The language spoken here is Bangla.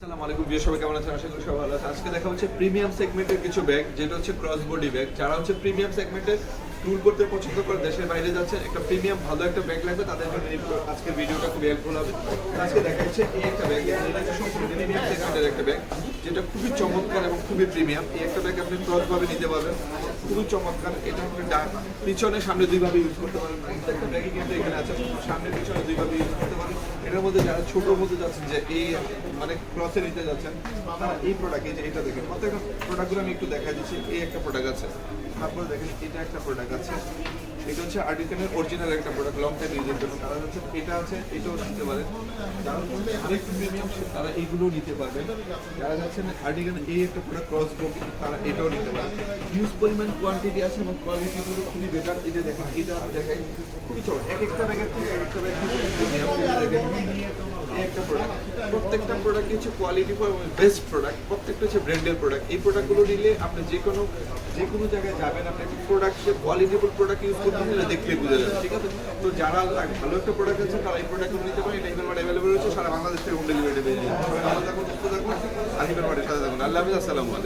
আসসালামু আলাইকুম প্রিয় সবাই, কেমন আছেন? আশা করি সবাই ভালো আছেন। আজকে দেখা হচ্ছে প্রিমিয়াম সেগমেন্টের কিছু ব্যাগ, যেটা হচ্ছে ক্রস বডি ব্যাগ। যারা হচ্ছে প্রিমিয়াম সেগমেন্টে ট্যুর করতে পছন্দ করে, দেশের বাইরে যাচ্ছেন, একটা প্রিমিয়াম ভালো একটা ব্যাগ লাগবে, তাদের জন্য আজকের ভিডিওটা খুবই হেল্পফুল হবে। তো আজকে দেখা যাচ্ছে এই একটা ব্যাগ, এটা হচ্ছে সম্পূর্ণ প্রিমিয়াম সেগমেন্টের একটা ব্যাগ, যেটা খুবই চমৎকার এবং খুবই প্রিমিয়াম। এই একটা ব্যাগ আপনি ক্রসভাবে নিতে পারবেন, খুবই চমৎকার। এটা আপনি পিছনে সামনে দুইভাবে ইউজ করতে পারেন। প্রত্যেকটা ব্যাগই কিন্তু এখানে আছে, সামনে পিছনে দুইভাবে ইউজ করতে পারেন। এটার মধ্যে যারা ছোটোর মধ্যে যাচ্ছেন, যে এই মানে ক্রসে নিতে যাচ্ছেন, তারা এই প্রোডাক্ট, এই যে এটা দেখেন, প্রত্যেকটা প্রোডাক্টগুলো আমি একটু দেখা দিচ্ছি। এই একটা প্রোডাক্ট আছে, তারপরে দেখেন এটা একটা প্রোডাক্ট আছে, এটা হচ্ছে আর্টিকেলের অরিজিনাল একটা প্রোডাক্ট, লং টাইম ইউজের জন্য। তারা হচ্ছে এটা আছে, এটাও নিতে পারেন। যারা অনেক প্রিমিয়াম, তারা এইগুলোও নিতে পারবেন। যারা যাচ্ছেন আর্টিকেল এই একটা প্রোডাক্ট ক্রস বডি, তারা এটাও নিতে পারেন। হিউজ পরিমাণ কোয়ান্টিটি আছে এবং কোয়ালিটিগুলো খুবই বেটার। এটা দেখেন, এটা দেখাই, খুবই চল এক একটা ব্যাগের থেকে এক একটা ব্যাগ প্রিমিয়াম। একটা প্রোডাক্ট, প্রত্যেকটা প্রোডাক্ট হচ্ছে কোয়ালিটি এবং বেস্ট প্রোডাক্ট, প্রত্যেকটা হচ্ছে ব্র্যান্ডের প্রোডাক্ট। এই প্রোডাক্টগুলো নিলে আপনি যে কোনো জায়গায় যাবেন, আপনি একটা প্রোডাক্ট, কোয়ালিটিফুল প্রোডাক্ট ইউজ করতে হলে দেখলে বুঝে যাবে, ঠিক আছে? তো যারা ভালো একটা প্রোডাক্ট আছে, তারা এই প্রোডাক্টগুলো নিতে পারেন। এটা ইভেন অ্যাভেলেবল রয়েছে সারা বাংলাদেশ থেকে, হোম ডেলিভারি পেয়ে যাবেন। সবাই ভালো থাকুন, সুস্থ থাকুন, আর ইভেন সাথে থাকুন। আল্লাহ হাফিজ, আসসালামু আলাইকুম।